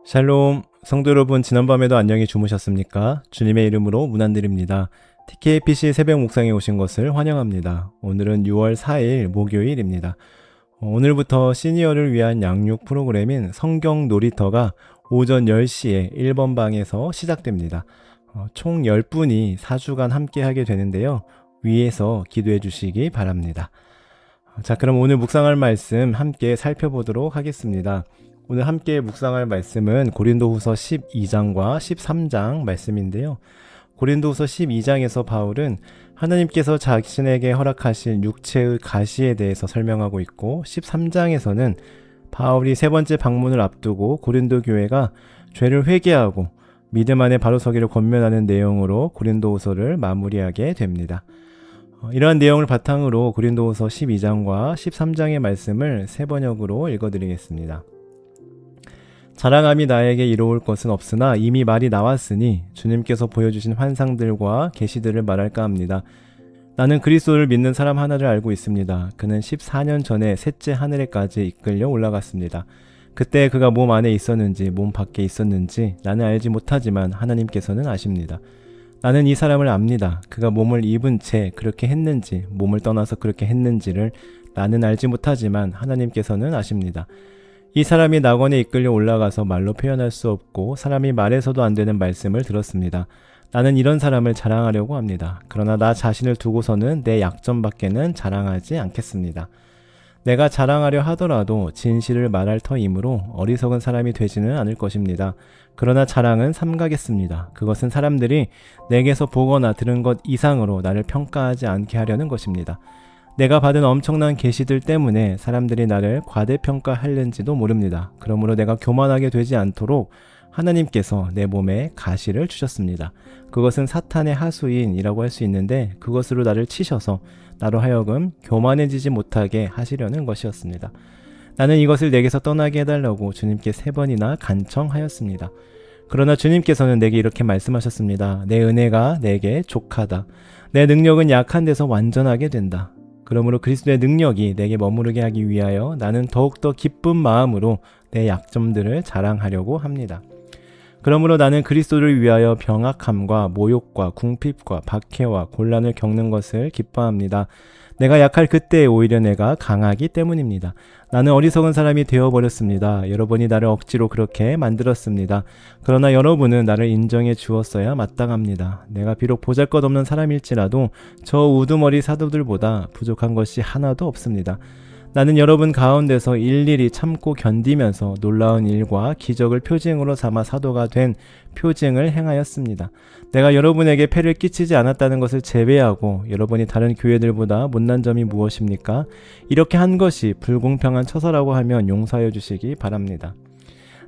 샬롬, 성도 여러분, 지난밤에도 안녕히 주무셨습니까? 주님의 이름으로 문안드립니다. TKPC 새벽 묵상에 오신 것을 환영합니다. 오늘은 6월 4일 목요일입니다. 오늘부터 시니어를 위한 양육 프로그램인 성경 놀이터가 오전 10시에 1번 방에서 시작됩니다. 총 10분이 4주간 함께 하게 되는데요. 위에서 기도해 주시기 바랍니다. 자, 그럼 오늘 묵상할 말씀 함께 살펴보도록 하겠습니다. 오늘 함께 묵상할 말씀은 고린도후서 12장과 13장 말씀인데요. 고린도후서 12장에서 바울은 하나님께서 자신에게 허락하신 육체의 가시에 대해서 설명하고 있고, 13장에서는 바울이 세 번째 방문을 앞두고 고린도 교회가 죄를 회개하고 믿음 안에 바로 서기를 권면하는 내용으로 고린도후서를 마무리하게 됩니다. 이러한 내용을 바탕으로 고린도후서 12장과 13장의 말씀을 세 번역으로 읽어드리겠습니다. 자랑함이 나에게 이로울 것은 없으나 이미 말이 나왔으니 주님께서 보여주신 환상들과 계시들을 말할까 합니다. 나는 그리스도를 믿는 사람 하나를 알고 있습니다. 그는 14년 전에 셋째 하늘에까지 이끌려 올라갔습니다. 그때 그가 몸 안에 있었는지 몸 밖에 있었는지 나는 알지 못하지만 하나님께서는 아십니다. 나는 이 사람을 압니다. 그가 몸을 입은 채 그렇게 했는지 몸을 떠나서 그렇게 했는지를 나는 알지 못하지만 하나님께서는 아십니다. 이 사람이 낙원에 이끌려 올라가서 말로 표현할 수 없고 사람이 말해서도 안 되는 말씀을 들었습니다. 나는 이런 사람을 자랑하려고 합니다. 그러나 나 자신을 두고서는 내 약점밖에는 자랑하지 않겠습니다. 내가 자랑하려 하더라도 진실을 말할 터이므로 어리석은 사람이 되지는 않을 것입니다. 그러나 자랑은 삼가겠습니다. 그것은 사람들이 내게서 보거나 들은 것 이상으로 나를 평가하지 않게 하려는 것입니다. 내가 받은 엄청난 계시들 때문에 사람들이 나를 과대평가하려는지도 모릅니다. 그러므로 내가 교만하게 되지 않도록 하나님께서 내 몸에 가시를 주셨습니다. 그것은 사탄의 하수인이라고 할 수 있는데 그것으로 나를 치셔서 나로 하여금 교만해지지 못하게 하시려는 것이었습니다. 나는 이것을 내게서 떠나게 해달라고 주님께 3번이나 간청하였습니다. 그러나 주님께서는 내게 이렇게 말씀하셨습니다. 내 은혜가 내게 족하다. 내 능력은 약한 데서 완전하게 된다. 그러므로 그리스도의 능력이 내게 머무르게 하기 위하여 나는 더욱더 기쁜 마음으로 내 약점들을 자랑하려고 합니다. 그러므로 나는 그리스도를 위하여 병악함과 모욕과 궁핍과 박해와 곤란을 겪는 것을 기뻐합니다. 내가 약할 그때 오히려 내가 강하기 때문입니다. 나는 어리석은 사람이 되어버렸습니다. 여러분이 나를 억지로 그렇게 만들었습니다. 그러나 여러분은 나를 인정해 주었어야 마땅합니다. 내가 비록 보잘것없는 사람일지라도 저 우두머리 사도들보다 부족한 것이 하나도 없습니다. 나는 여러분 가운데서 일일이 참고 견디면서 놀라운 일과 기적을 표징으로 삼아 사도가 된 표징을 행하였습니다. 내가 여러분에게 폐를 끼치지 않았다는 것을 제외하고 여러분이 다른 교회들보다 못난 점이 무엇입니까? 이렇게 한 것이 불공평한 처사라고 하면 용서해 주시기 바랍니다.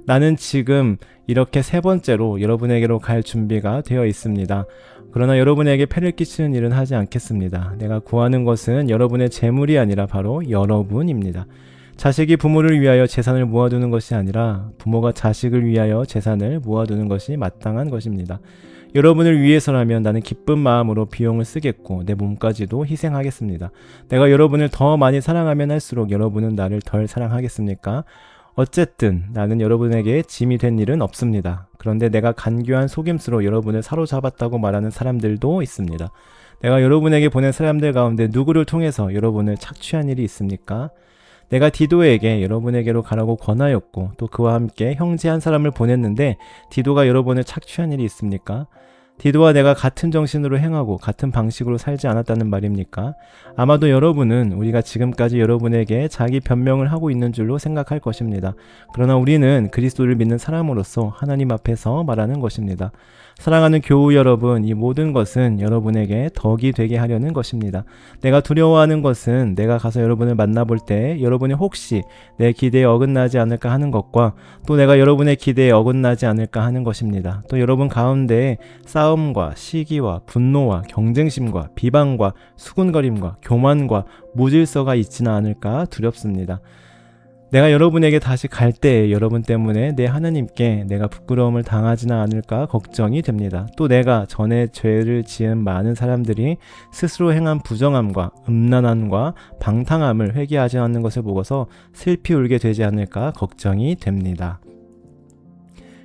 나는 지금 이렇게 3번째로 여러분에게로 갈 준비가 되어 있습니다. 그러나 여러분에게 폐를 끼치는 일은 하지 않겠습니다. 내가 구하는 것은 여러분의 재물이 아니라 바로 여러분입니다. 자식이 부모를 위하여 재산을 모아두는 것이 아니라 부모가 자식을 위하여 재산을 모아두는 것이 마땅한 것입니다. 여러분을 위해서라면 나는 기쁜 마음으로 비용을 쓰겠고 내 몸까지도 희생하겠습니다. 내가 여러분을 더 많이 사랑하면 할수록 여러분은 나를 덜 사랑하겠습니까? 어쨌든 나는 여러분에게 짐이 된 일은 없습니다. 그런데 내가 간교한 속임수로 여러분을 사로잡았다고 말하는 사람들도 있습니다. 내가 여러분에게 보낸 사람들 가운데 누구를 통해서 여러분을 착취한 일이 있습니까? 내가 디도에게 여러분에게로 가라고 권하였고 또 그와 함께 형제 한 사람을 보냈는데 디도가 여러분을 착취한 일이 있습니까? 디도와 내가 같은 정신으로 행하고 같은 방식으로 살지 않았다는 말입니까? 아마도 여러분은 우리가 지금까지 여러분에게 자기 변명을 하고 있는 줄로 생각할 것입니다. 그러나 우리는 그리스도를 믿는 사람으로서 하나님 앞에서 말하는 것입니다. 사랑하는 교우 여러분, 이 모든 것은 여러분에게 덕이 되게 하려는 것입니다. 내가 두려워하는 것은 내가 가서 여러분을 만나볼 때 여러분이 혹시 내 기대에 어긋나지 않을까 하는 것과 또 내가 여러분의 기대에 어긋나지 않을까 하는 것입니다. 또 여러분 가운데 싸움과 시기와 분노와 경쟁심과 비방과 수군거림과 교만과 무질서가 있지는 않을까 두렵습니다. 내가 여러분에게 다시 갈 때에 여러분 때문에 내 하나님께 내가 부끄러움을 당하지는 않을까 걱정이 됩니다. 또 내가 전에 죄를 지은 많은 사람들이 스스로 행한 부정함과 음란함과 방탕함을 회개하지 않는 것을 보고서 슬피 울게 되지 않을까 걱정이 됩니다.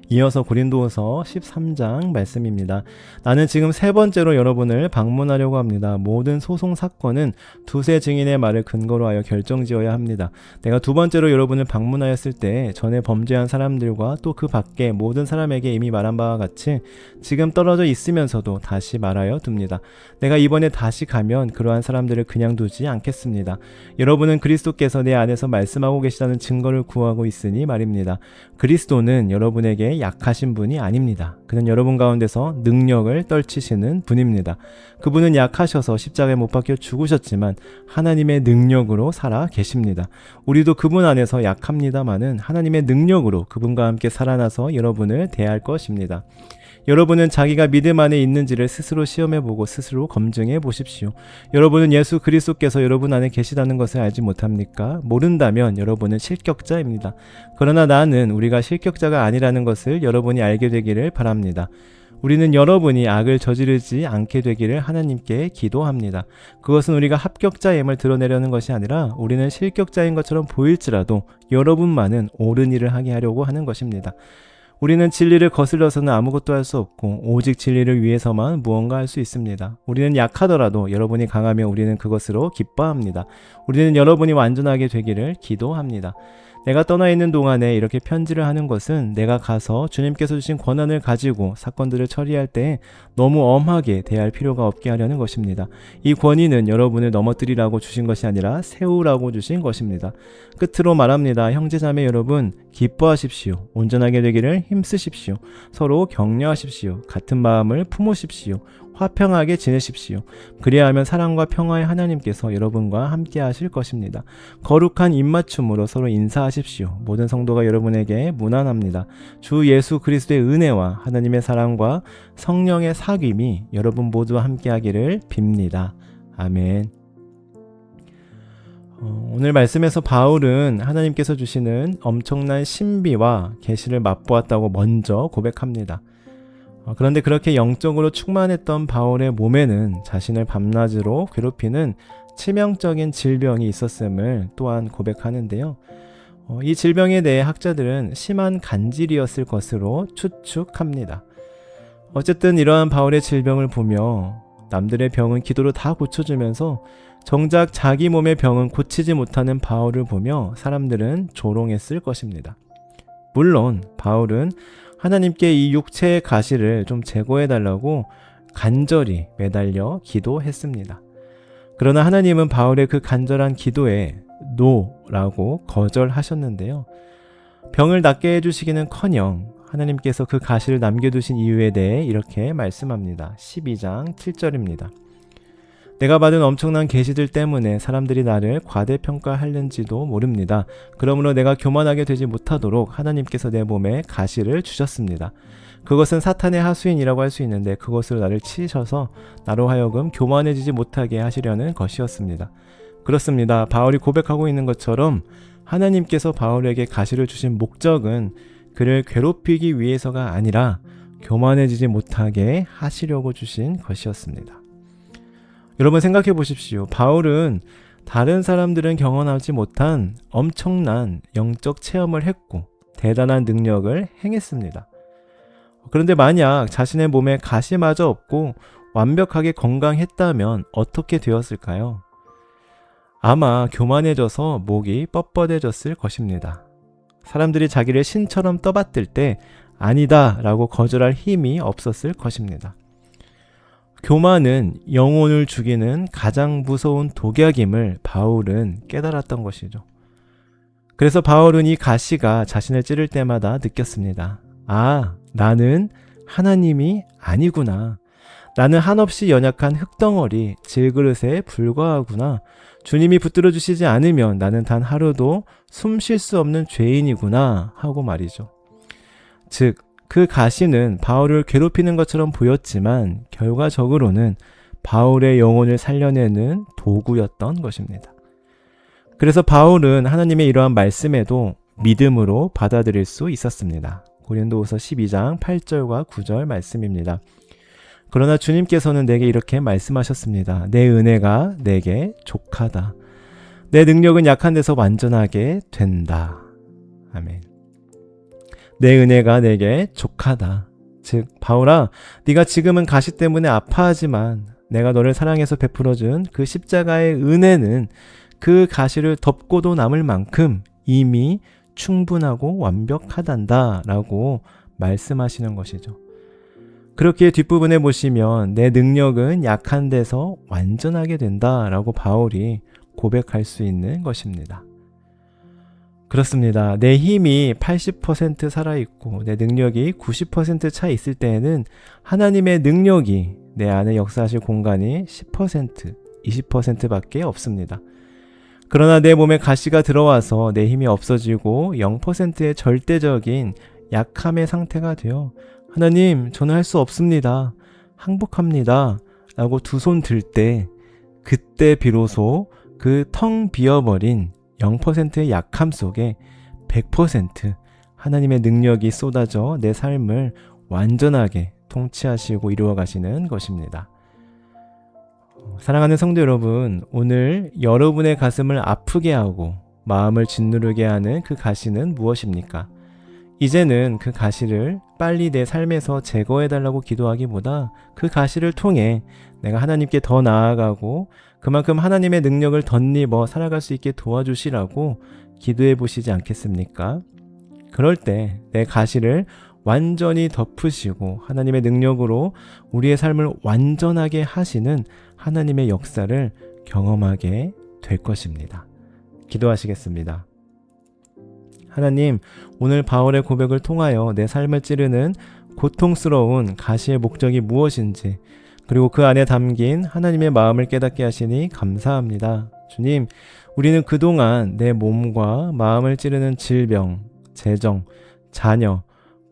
이어서 고린도후서 13장 말씀입니다. 나는 지금 세 번째로 여러분을 방문하려고 합니다. 모든 소송 사건은 두세 증인의 말을 근거로 하여 결정지어야 합니다. 내가 두 번째로 여러분을 방문하였을 때 전에 범죄한 사람들과 또 그 밖에 모든 사람에게 이미 말한 바와 같이 지금 떨어져 있으면서도 다시 말하여 둡니다. 내가 이번에 다시 가면 그러한 사람들을 그냥 두지 않겠습니다. 여러분은 그리스도께서 내 안에서 말씀하고 계시다는 증거를 구하고 있으니 말입니다. 그리스도는 여러분에게 약하신 분이 아닙니다. 그는 여러분 가운데서 능력을 떨치시는 분입니다. 그분은 약하셔서 십자가에 못 박혀 죽으셨지만 하나님의 능력으로 살아 계십니다. 우리도 그분 안에서 약합니다마는 하나님의 능력으로 그분과 함께 살아나서 여러분을 대할 것입니다. 여러분은 자기가 믿음 안에 있는지를 스스로 시험해보고 스스로 검증해 보십시오. 여러분은 예수 그리스도께서 여러분 안에 계시다는 것을 알지 못합니까? 모른다면 여러분은 실격자입니다. 그러나 나는 우리가 실격자가 아니라는 것을 여러분이 알게 되기를 바랍니다. 우리는 여러분이 악을 저지르지 않게 되기를 하나님께 기도합니다. 그것은 우리가 합격자임을 드러내려는 것이 아니라 우리는 실격자인 것처럼 보일지라도 여러분만은 옳은 일을 하게 하려고 하는 것입니다. 우리는 진리를 거슬러서는 아무것도 할 수 없고 오직 진리를 위해서만 무언가 할 수 있습니다. 우리는 약하더라도 여러분이 강하면 우리는 그것으로 기뻐합니다. 우리는 여러분이 완전하게 되기를 기도합니다. 내가 떠나 있는 동안에 이렇게 편지를 하는 것은 내가 가서 주님께서 주신 권한을 가지고 사건들을 처리할 때 너무 엄하게 대할 필요가 없게 하려는 것입니다. 이 권위는 여러분을 넘어뜨리라고 주신 것이 아니라 세우라고 주신 것입니다. 끝으로 말합니다. 형제자매 여러분, 기뻐하십시오. 온전하게 되기를 힘쓰십시오. 서로 격려하십시오. 같은 마음을 품으십시오. 화평하게 지내십시오. 그리하면 사랑과 평화의 하나님께서 여러분과 함께 하실 것입니다. 거룩한 입맞춤으로 서로 인사하십시오. 모든 성도가 여러분에게 문안합니다. 주 예수 그리스도의 은혜와 하나님의 사랑과 성령의 사귐이 여러분 모두와 함께 하기를 빕니다. 아멘. 오늘 말씀에서 바울은 하나님께서 주시는 엄청난 신비와 계시를 맛보았다고 먼저 고백합니다. 그런데 그렇게 영적으로 충만했던 바울의 몸에는 자신을 밤낮으로 괴롭히는 치명적인 질병이 있었음을 또한 고백하는데요. 이 질병에 대해 학자들은 심한 간질이었을 것으로 추측합니다. 어쨌든 이러한 바울의 질병을 보며 남들의 병은 기도로 다 고쳐주면서 정작 자기 몸의 병은 고치지 못하는 바울을 보며 사람들은 조롱했을 것입니다. 물론 바울은 하나님께 이 육체의 가시를 좀 제거해달라고 간절히 매달려 기도했습니다. 그러나 하나님은 바울의 그 간절한 기도에 노라고 거절하셨는데요. 병을 낫게 해주시기는커녕 하나님께서 그 가시를 남겨두신 이유에 대해 이렇게 말씀합니다. 12장 7절입니다. 내가 받은 엄청난 계시들 때문에 사람들이 나를 과대평가하는지도 모릅니다. 그러므로 내가 교만하게 되지 못하도록 하나님께서 내 몸에 가시를 주셨습니다. 그것은 사탄의 하수인이라고 할 수 있는데 그것으로 나를 치셔서 나로 하여금 교만해지지 못하게 하시려는 것이었습니다. 그렇습니다. 바울이 고백하고 있는 것처럼 하나님께서 바울에게 가시를 주신 목적은 그를 괴롭히기 위해서가 아니라 교만해지지 못하게 하시려고 주신 것이었습니다. 여러분 생각해 보십시오. 바울은 다른 사람들은 경험하지 못한 엄청난 영적 체험을 했고 대단한 능력을 행했습니다. 그런데 만약 자신의 몸에 가시마저 없고 완벽하게 건강했다면 어떻게 되었을까요? 아마 교만해져서 목이 뻣뻣해졌을 것입니다. 사람들이 자기를 신처럼 떠받들 때 아니다 라고 거절할 힘이 없었을 것입니다. 교만은 영혼을 죽이는 가장 무서운 독약임을 바울은 깨달았던 것이죠. 그래서 바울은 이 가시가 자신을 찌를 때마다 느꼈습니다. 아, 나는 하나님이 아니구나. 나는 한없이 연약한 흙덩어리, 질그릇에 불과하구나. 주님이 붙들어 주시지 않으면 나는 단 하루도 숨 쉴 수 없는 죄인이구나 하고 말이죠. 즉, 그 가시는 바울을 괴롭히는 것처럼 보였지만 결과적으로는 바울의 영혼을 살려내는 도구였던 것입니다. 그래서 바울은 하나님의 이러한 말씀에도 믿음으로 받아들일 수 있었습니다. 고린도후서 12장 8절과 9절 말씀입니다. 그러나 주님께서는 내게 이렇게 말씀하셨습니다. 내 은혜가 내게 족하다. 내 능력은 약한 데서 완전하게 된다. 아멘. 내 은혜가 내게 족하다. 즉 바울아, 네가 지금은 가시 때문에 아파하지만 내가 너를 사랑해서 베풀어준 그 십자가의 은혜는 그 가시를 덮고도 남을 만큼 이미 충분하고 완벽하단다 라고 말씀하시는 것이죠. 그렇게 뒷부분에 보시면 내 능력은 약한 데서 완전하게 된다 라고 바울이 고백할 수 있는 것입니다. 그렇습니다. 내 힘이 80% 살아있고 내 능력이 90% 차 있을 때에는 하나님의 능력이 내 안에 역사하실 공간이 10%, 20%밖에 없습니다. 그러나 내 몸에 가시가 들어와서 내 힘이 없어지고 0%의 절대적인 약함의 상태가 되어 하나님, 저는 할 수 없습니다. 항복합니다. 라고 두 손 들 때 그때 비로소 그 텅 비어버린 0%의 약함 속에 100% 하나님의 능력이 쏟아져 내 삶을 완전하게 통치하시고 이루어 가시는 것입니다. 사랑하는 성도 여러분, 오늘 여러분의 가슴을 아프게 하고 마음을 짓누르게 하는 그 가시는 무엇입니까? 이제는 그 가시를 빨리 내 삶에서 제거해달라고 기도하기보다 그 가시를 통해 내가 하나님께 더 나아가고 그만큼 하나님의 능력을 덧입어 살아갈 수 있게 도와주시라고 기도해 보시지 않겠습니까? 그럴 때 내 가시를 완전히 덮으시고 하나님의 능력으로 우리의 삶을 완전하게 하시는 하나님의 역사를 경험하게 될 것입니다. 기도하시겠습니다. 하나님, 오늘 바울의 고백을 통하여 내 삶을 찌르는 고통스러운 가시의 목적이 무엇인지, 그리고 그 안에 담긴 하나님의 마음을 깨닫게 하시니 감사합니다. 주님, 우리는 그동안 내 몸과 마음을 찌르는 질병, 재정, 자녀,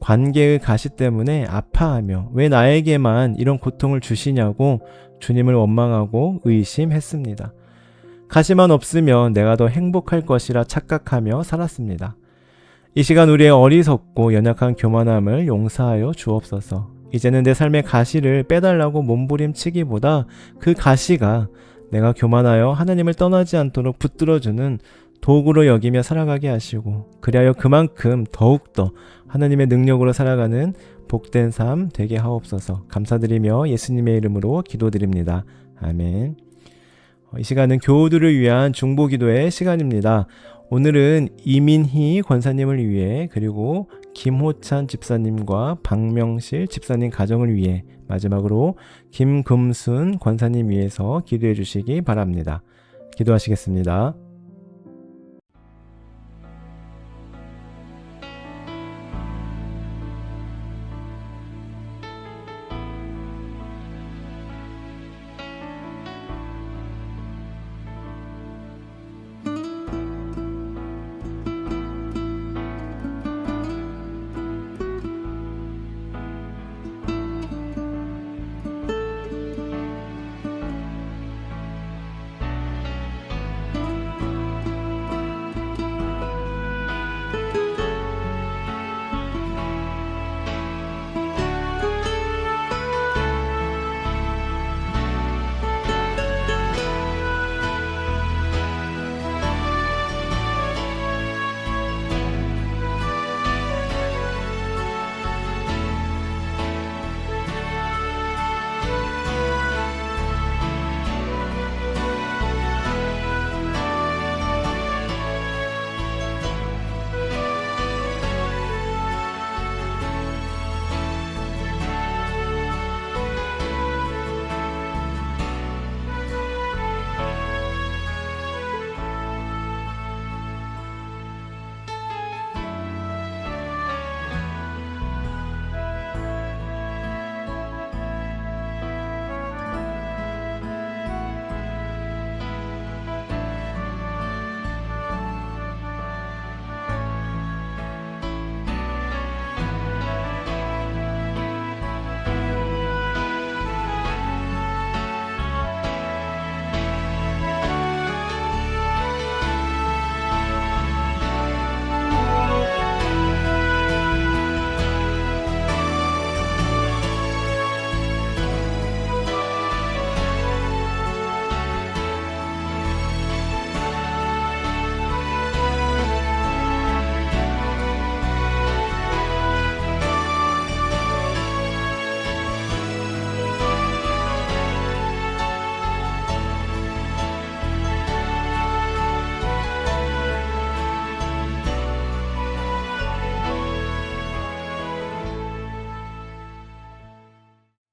관계의 가시 때문에 아파하며 왜 나에게만 이런 고통을 주시냐고 주님을 원망하고 의심했습니다. 가시만 없으면 내가 더 행복할 것이라 착각하며 살았습니다. 이 시간 우리의 어리석고 연약한 교만함을 용서하여 주옵소서. 이제는 내 삶의 가시를 빼달라고 몸부림치기보다 그 가시가 내가 교만하여 하나님을 떠나지 않도록 붙들어주는 도구로 여기며 살아가게 하시고, 그리하여 그만큼 더욱더 하나님의 능력으로 살아가는 복된 삶 되게 하옵소서. 감사드리며 예수님의 이름으로 기도드립니다. 아멘. 이 시간은 교우들을 위한 중보기도의 시간입니다. 오늘은 이민희 권사님을 위해, 그리고 김호찬 집사님과 박명실 집사님 가정을 위해, 마지막으로 김금순 권사님 위해서 기도해 주시기 바랍니다. 기도하시겠습니다.